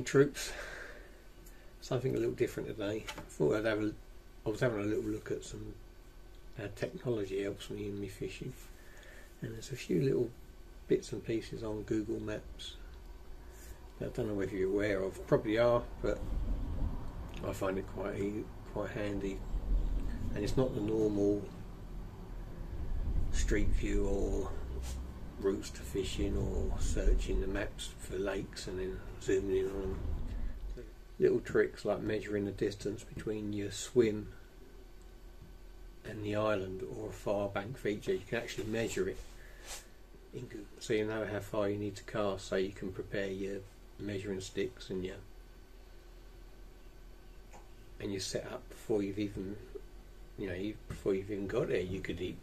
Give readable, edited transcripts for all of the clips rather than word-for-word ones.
Morning troops. Something a little different today. I was having a little look at some how technology helps me in my fishing, and there's a few little bits and pieces on Google Maps that I don't know whether you're aware of. Probably are, but I find it quite handy, and it's not the normal street view or routes to fishing or searching the maps for lakes and then zooming in on them. Little tricks like measuring the distance between your swim and the island or a far bank feature. You can actually measure it in Google, so you know how far you need to cast, so you can prepare your measuring sticks and your setup before you've even got there. You could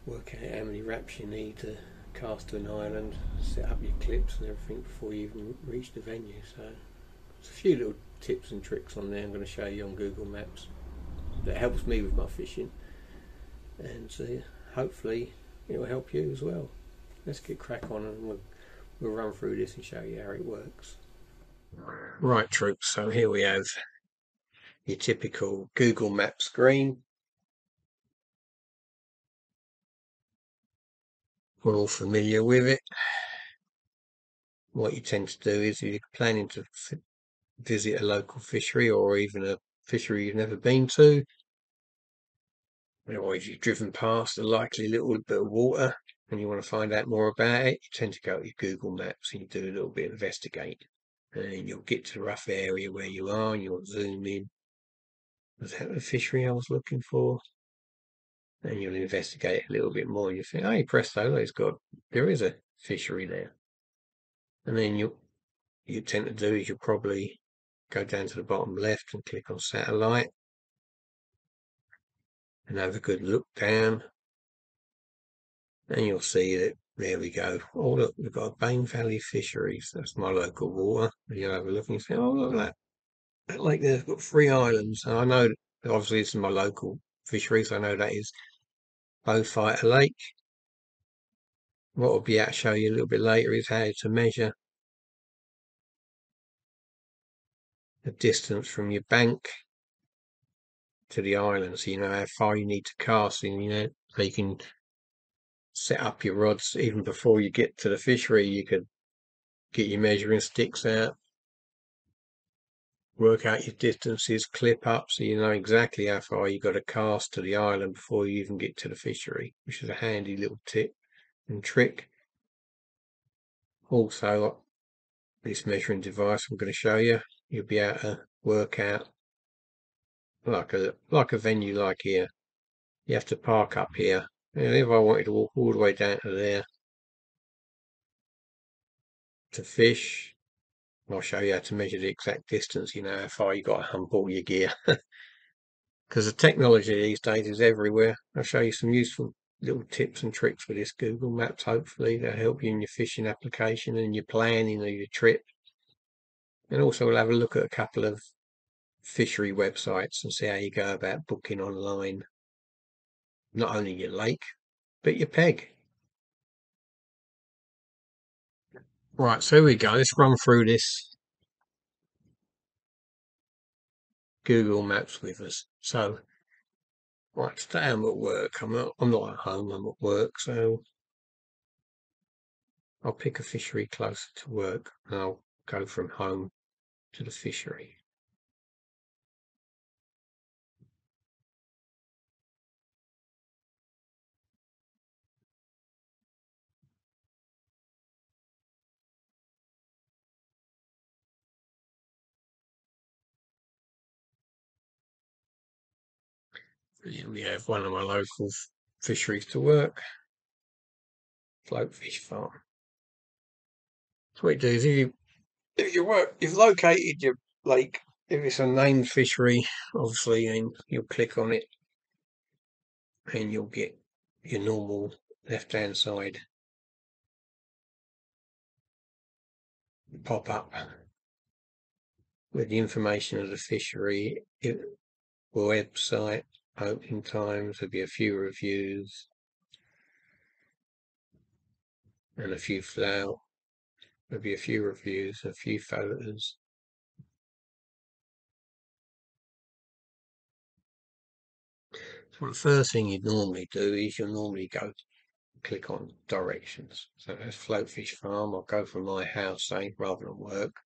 work out how many wraps you need to cast to an island, set up your clips and everything before you even reach the venue. So there's a few little tips and tricks on there I'm going to show you on Google Maps that helps me with my fishing, and hopefully it will help you as well. Let's get crack on and we'll run through this and show you how it works. Right troops, so here we have your typical Google Maps screen. We're all familiar with it. What you tend to do is, if you're planning to visit a local fishery or even a fishery you've never been to, or if you've driven past a likely little bit of water and you want to find out more about it, you tend to go to your Google Maps and you do a little bit of investigating, and you'll get to the rough area where you are and you'll zoom in. Was that the fishery I was looking for? And you'll investigate a little bit more and you think, hey presto, there is a fishery there. And then you tend to do is you'll probably go down to the bottom left and click on satellite and have a good look down, and you'll see that there we go. Oh look, we've got Bain Valley Fisheries. That's my local water. And you'll have a look and you say, oh look at that lake there's got 3 islands. And I know that obviously this is my local fisheries. I know that is Beaufighter Lake. What I'll be able to show you a little bit later is how to measure the distance from your bank to the island, so you know how far you need to cast, and so you can set up your rods even before you get to the fishery. You could get your measuring sticks out, work out your distances, clip up, so you know exactly how far you got to cast to the island before you even get to the fishery, which is a handy little tip and trick. Also, this measuring device I'm going to show you, you'll be able to work out like a venue like here. You have to park up here, and if I wanted to walk all the way down to there to fish, I'll show you how to measure the exact distance, how far you got to hump all your gear. Because the technology these days is everywhere. I'll show you some useful little tips and tricks with this Google Maps, hopefully that'll help you in your fishing application and your planning of your trip. And also we'll have a look at a couple of fishery websites and see how you go about booking online not only your lake but your peg. Right, so here we go. Let's run through this Google Maps with us. So, right, today I'm at work. I'm not at home. I'm at work, so I'll pick a fishery closer to work, and I'll go from home to the fishery. We have one of my local fisheries to work, Float Fish Farm. So what you do is you've located your lake. If it's a named fishery, obviously, then you'll click on it and you'll get your normal left-hand side pop up with the information of the fishery, website, opening times. There'll be a few reviews and a few flout There'll be a few reviews, a few photos. So the first thing you'd normally do is you'll normally click on directions. So there's Floatfish Farm. I'll go from my house, say, rather than work.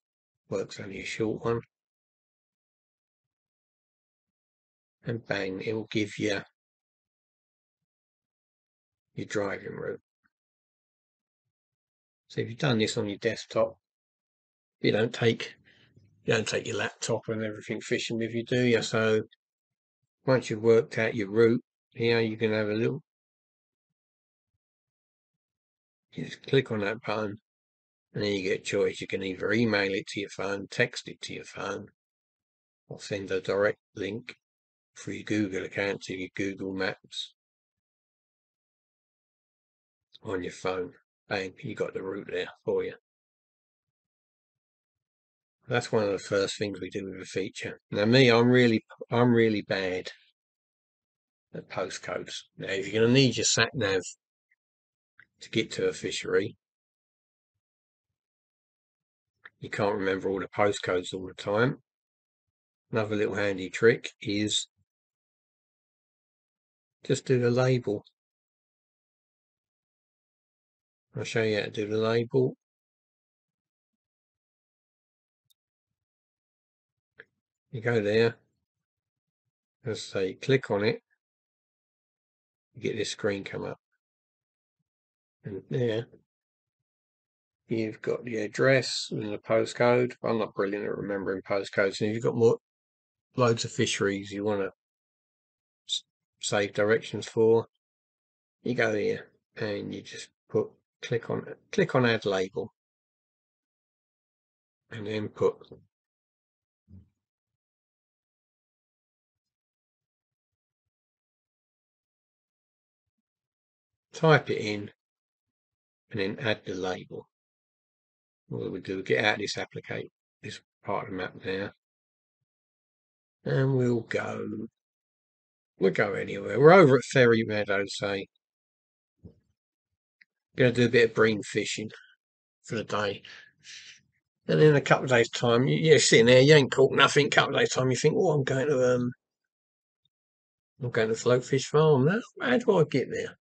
Work's only a short one. And bang, it will give you your driving route. So if you've done this on your desktop, you don't take your laptop and everything fishing with you, do you? So once you've worked out your route, here you can have a little. You just click on that button, and then you get a choice. You can either email it to your phone, text it to your phone, or send a direct link through your Google account to your Google Maps on your phone. Bang, you got the route there for you. That's one of the first things we do with a feature. Now me, I'm really bad at postcodes. Now if you're going to need your sat nav to get to a fishery, you can't remember all the postcodes all the time. Another little handy trick is just do the label. I'll show you how to do the label. You go there, as I say, click on it, you get this screen come up. And there you've got the address and the postcode. I'm not brilliant at remembering postcodes. And if you've got loads of fisheries you want to save directions for, you go here and you just click on add label, and then type it in and then add the label. What we do, get out this this part of the map now, and we'll go anywhere. We're over at Ferry Meadows, say. Going to do a bit of bream fishing for the day. And in a couple of days' time, you're sitting there, you ain't caught nothing. A couple of days' time, you think, "Oh, I'm going to Floatfish Farm now. How do I get there?"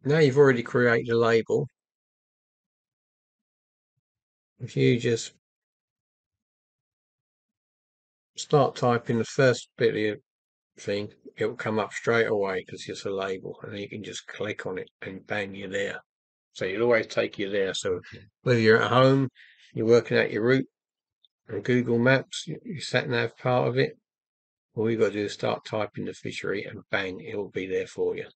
Now you've already created a label. If you just start typing the first bit of your thing, it will come up straight away because it's a label, and then you can just click on it and bang, you're there. So it'll always take you there. So whether you're at home, you're working out your route on Google Maps, your sat nav part of it, all you've got to do is start typing the fishery and bang, it will be there for you.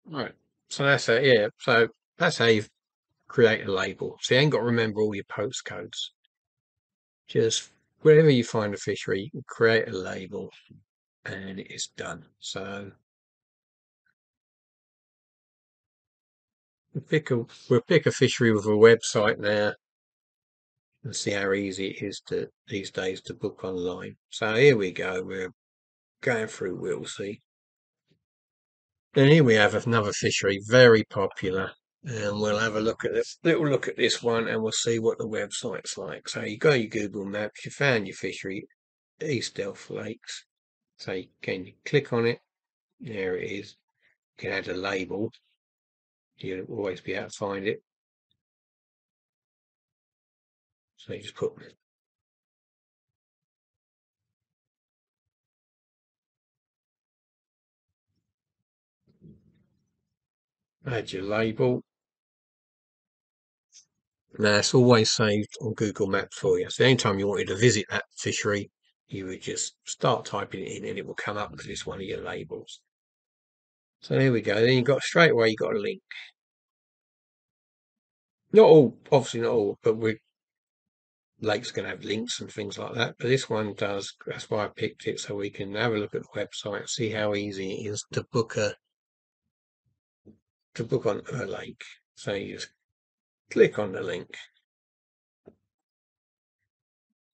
Right. So that's it, yeah. So that's how you create a label. So you ain't got to remember all your postcodes. Just wherever you find a fishery, you can create a label and it is done. So we'll pick a fishery with a website now and see how easy it is these days to book online. So here we go. We're going through Willsey. And here we have another fishery, very popular. And we'll have a little look at this one, and we'll see what the website's like. So you go your Google Maps, you found your fishery, East Elf Lakes. So you can click on it. There it is. You can add a label. You'll always be able to find it. So you just add your label. Now it's always saved on Google Maps for you. So anytime you wanted to visit that fishery, you would just start typing it in and it will come up because it's one of your labels. So there we go. Then you got straight away, you got a link. Not all, obviously not all, but Lake's going to have links and things like that. But this one does. That's why I picked it, so we can have a look at the website and see how easy it is to book on a lake. So you just click on the link,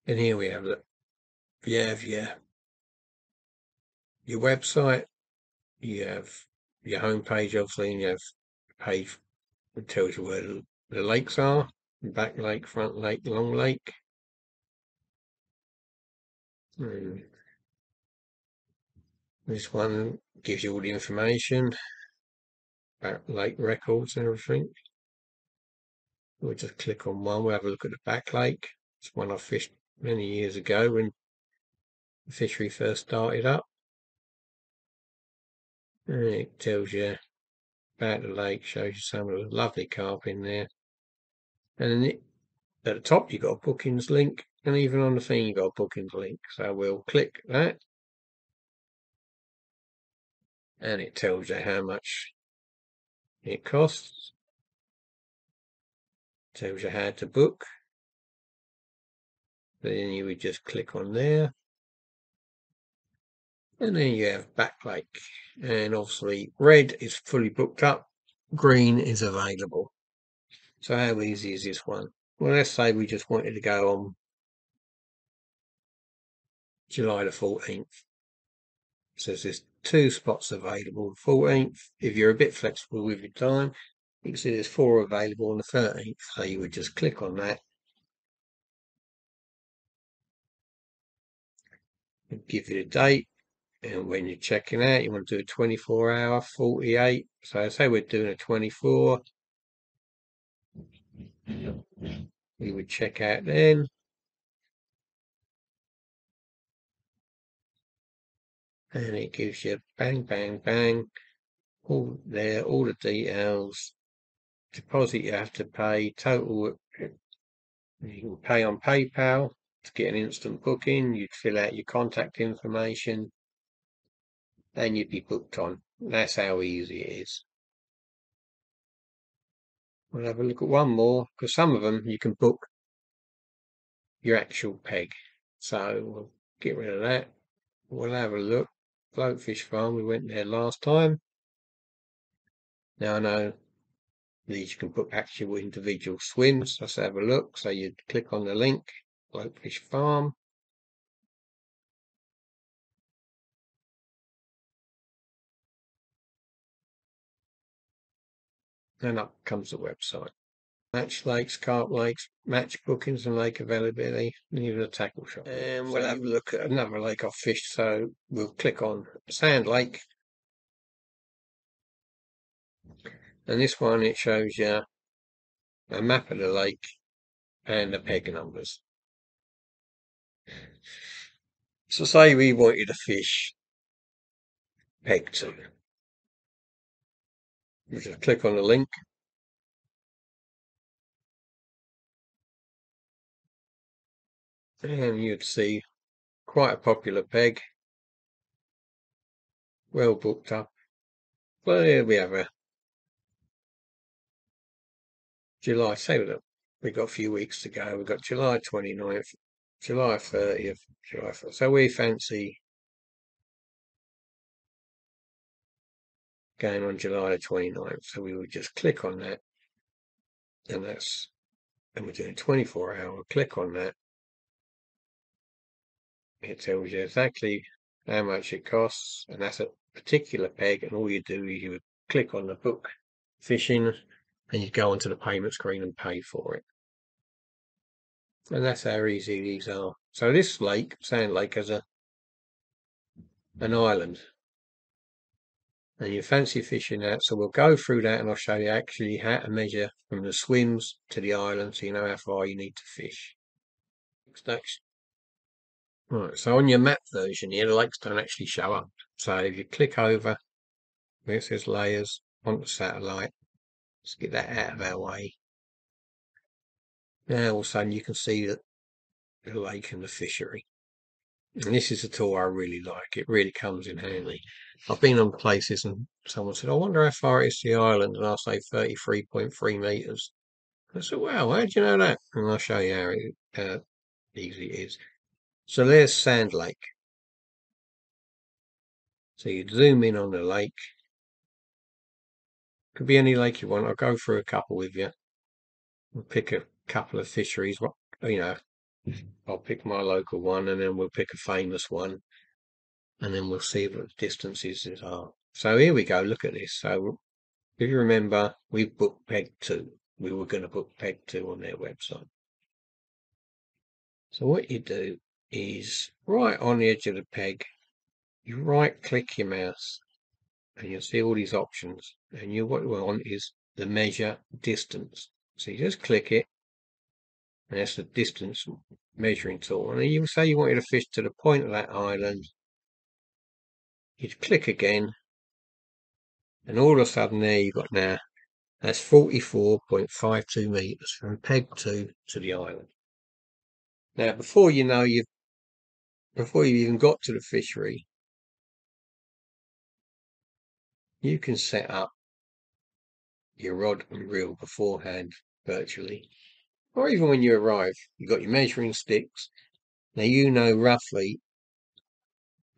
and here we have it. You have your website, you have your home page, obviously, and you have a page It tells you where the lakes are: back lake, front lake, long lake. And this one gives you all the information about lake records and everything. We'll just click on one. We'll have a look at the back lake. It's one I fished many years ago when the fishery first started up. And it tells you about the lake, shows you some of the lovely carp in there. And then at the top you've got a bookings link, and even on the thing you've got a bookings link. So we'll click that, and it tells you how much it costs. Tells you how to book. Then you would just click on there, and then you have back lake. And obviously red is fully booked up, green is available. So how easy is this one? Well, let's say we just wanted to go on July the 14th. So there's 2 spots available. The 14th, if you're a bit flexible with your time, you can see there's 4 available on the 13th. So you would just click on that. It'll give you the date. And when you're checking out, you want to do a 24-hour, 48. So say we're doing a 24. We would check out then. And it gives you bang, bang, bang. All there, all the details. Deposit you have to pay. Total, you can pay on PayPal to get an instant booking. You'd fill out your contact information, and you'd be booked on. That's how easy it is. We'll have a look at one more, because some of them you can book your actual peg. So we'll get rid of that. We'll have a look. Floatfish Farm, we went there last time. Now I know these you can book actual individual swims. Let's have a look. So you'd click on the link, Floatfish Farm. And up comes the website. Match lakes, carp lakes, match bookings and lake availability, and even a tackle shop. And we'll have a look at another lake I've fished. So we'll click on Sand Lake. And this one, it shows you a map of the lake and the peg numbers. So say we wanted to fish peg 2. You just click on the link. And you'd see quite a popular peg. Well booked up. Well, here we have a July, say that we've got a few weeks to go. We've got July 29th, July 30th, July 1st. So we fancy going on July the 29th. So we would just click on that. And we're doing 24-hour. Click on that. It tells you exactly how much it costs. And that's a particular peg. And all you do is you would click on the book fishing, and you go onto the payment screen and pay for it. And that's how easy these are. So this lake, Sand Lake, has an island. And you fancy fishing that, so we'll go through that and I'll show you actually how to measure from the swims to the island so you know how far you need to fish. Right, so on your map version here, the lakes don't actually show up. So if you click over where it says layers onto satellite, let's get that out of our way. Now all of a sudden you can see the lake and the fishery. And this is a tool I really like. It really comes in handy. I've been on places and someone said, I wonder how far it is to the island. And I'll say 33.3 metres. I said, wow, how do you know that? And I'll show you how easy it is. So there's Sand Lake. So you zoom in on the lake. Could be any lake you want. I'll go through a couple with you. We'll pick a couple of fisheries. I'll pick my local one and then we'll pick a famous one. And then we'll see what the distances are. So here we go. Look at this. So if you remember, we've booked peg 2. We were going to book peg 2 on their website. So what you do is right on the edge of the peg, you right click your mouse and you'll see all these options, and what you want is the measure distance. So you just click it, and that's the distance measuring tool. And then you say you wanted to fish to the point of that island. You'd click again, and all of a sudden there you've got now, that's 44.52 meters from peg 2 to the island. Now before you even got to the fishery, you can set up your rod and reel beforehand virtually, or even when you arrive, you've got your measuring sticks. Now you know roughly,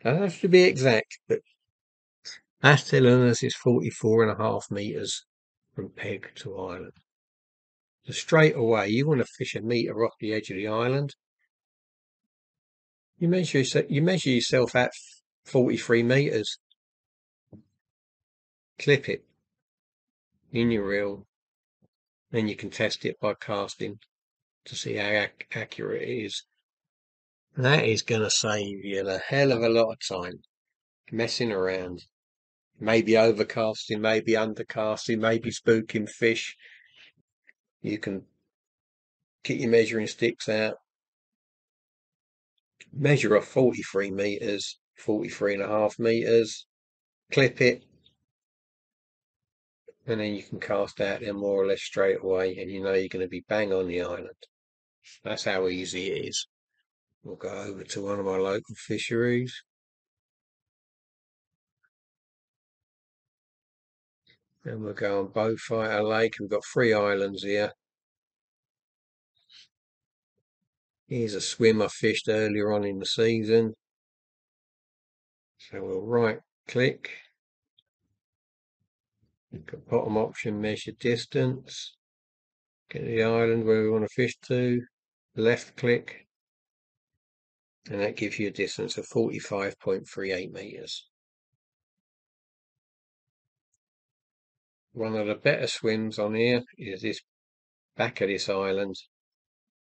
doesn't have to be exact, but that's telling us it's 44.5 meters from peg to island. So straight away, you want to fish a meter off the edge of the island. You measure yourself at 43 meters. Clip it in your reel. Then you can test it by casting to see how accurate it is. That is going to save you a hell of a lot of time messing around. Maybe overcasting, maybe undercasting, maybe spooking fish. You can get your measuring sticks out, measure off 43 meters, 43.5 meters, clip it, and then you can cast out there more or less straight away, and you know you're going to be bang on the island. That's how easy it is. We'll go over to one of my local fisheries. And we'll go on Beaufighter Lake. We've got 3 islands here. Here's a swim I fished earlier on in the season. So we'll right click. Got bottom option, measure distance. Get the island where we want to fish to. Left click. And that gives you a distance of 45.38 meters. One of the better swims on here is this back of this island.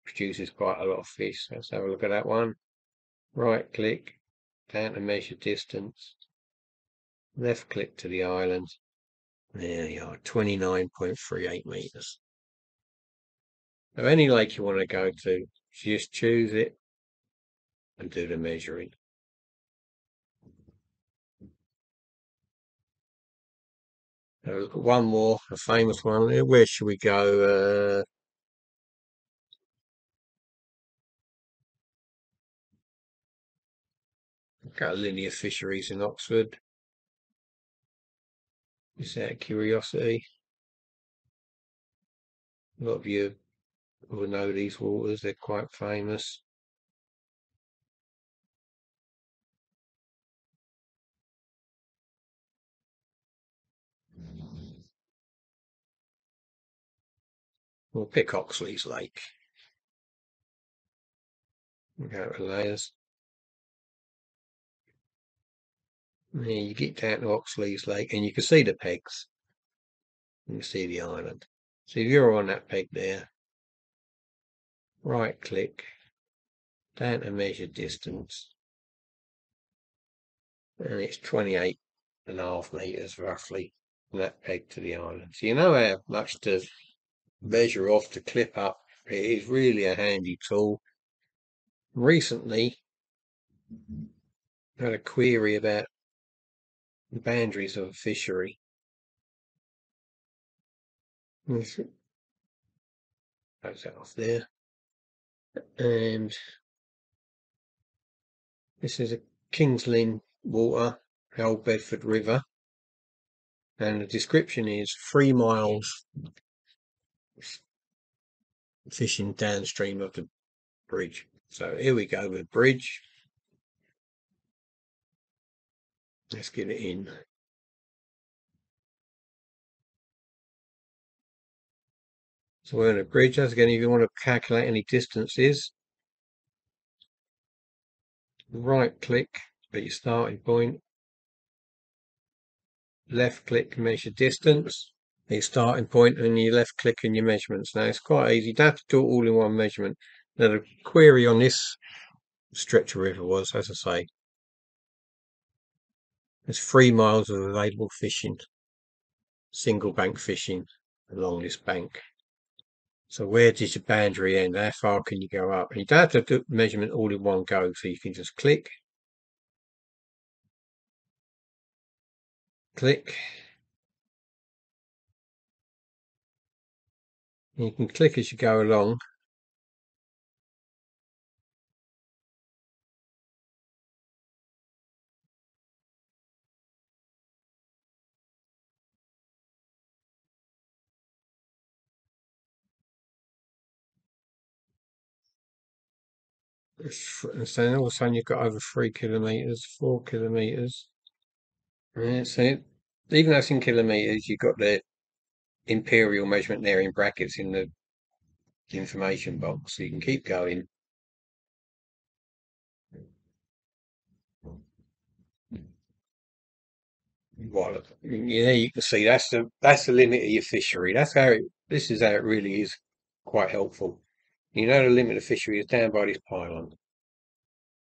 Produces quite a lot of fish. Let's have a look at that one. Right click, down to measure distance. Left click to the island. There you are, 29.38 meters. Now any lake you want to go to, just choose it and do the measuring. Now look at one more, a famous one. Where should we go? Got Linear Fisheries in Oxford. Just out of curiosity. A lot of you will know these waters, they're quite famous. We'll pick Oxley's Lake. We'll go to layers. There you get down to Oxley's Lake and you can see the pegs. You can see the island. So if you're on that peg there, right click, down to measure distance. And it's 28.5 meters roughly from that peg to the island. So you know how much to measure off to clip up. It is really a handy tool. Recently, I had a query about the boundaries of a fishery. Close that off there. And this is a King's Lynn water, the Old Bedford River. And the description is 3 miles fishing downstream of the bridge. So here we go with bridge. Let's get it in. So we're on a bridge. As again, if you want to calculate any distances, right click at your starting point, left click measure distance. your starting point and your left click and your measurements. Now it's quite easy. You don't have to do it all in one measurement. Now the query on this stretch of river was, as I say, there's 3 miles of available fishing, single bank fishing along this bank. So where does your boundary end? How far can you go up? And you don't have to do the measurement all in one go, so you can just click, click. And you can click as you go along. And then all of a sudden you've got over 3 kilometres, 4 kilometres. Yeah, so even though it's in kilometres, you've got the imperial measurement there in brackets in the information box, so you can keep going. Well, yeah, you can see that's the limit of your fishery. This is how it really is quite helpful. You know the limit of fishery is down by this pylon.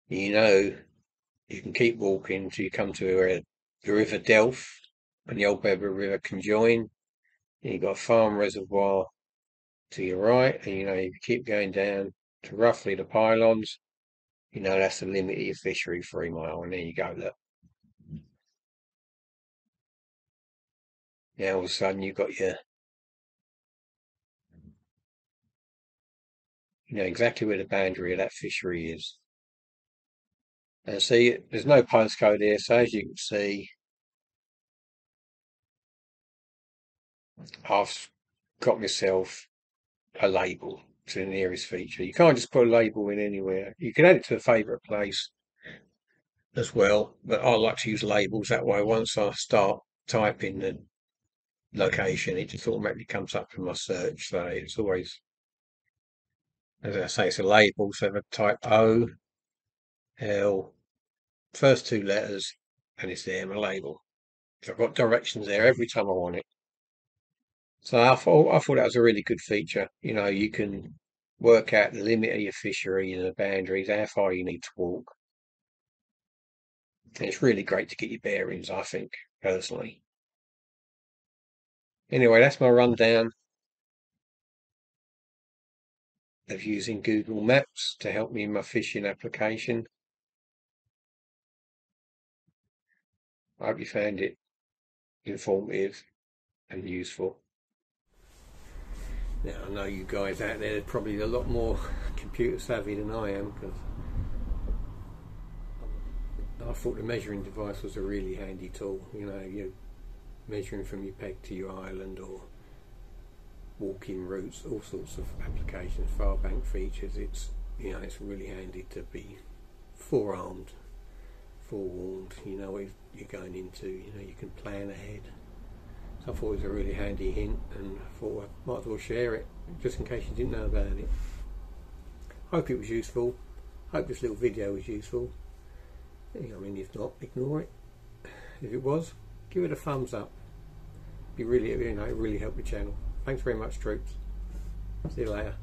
You know you can keep walking till you come to where the River Delf and the Old Bedford River conjoin. And you've got a farm reservoir to your right, and you know if you keep going down to roughly the pylons, you know that's the limit of your fishery, 3 mile, and there you go. Look, now all of a sudden you've got your, you know exactly where the boundary of that fishery is. And see, there's no postcode here, so as you can see, I've got myself a label to the nearest feature. You can't just put a label in anywhere. You can add it to a favourite place as well, but I like to use labels that way. Once I start typing the location, it just automatically comes up in my search. So it's always, as I say, it's a label. So if I type O, L, first 2 letters, and it's there, my label. So I've got directions there every time I want it. So I thought that was a really good feature. You know, you can work out the limit of your fishery and the boundaries, how far you need to walk. And it's really great to get your bearings, I think, personally. Anyway, that's my rundown of using Google Maps to help me in my fishing application. I hope you found it informative and useful. Now, I know you guys out there are probably a lot more computer savvy than I am, because I thought the measuring device was a really handy tool. You know, you're measuring from your peg to your island, or walking routes, all sorts of applications, far bank features. It's, you know, it's really handy to be forearmed, forewarned. You know what you're going into. You know, you can plan ahead. So I thought it was a really handy hint, and I thought I might as well share it just in case you didn't know about it. Hope it was useful. Hope this little video was useful. I mean, if not, ignore it. If it was, give it a thumbs up. Be really, you know, it really helped the channel. Thanks very much, troops. See you later.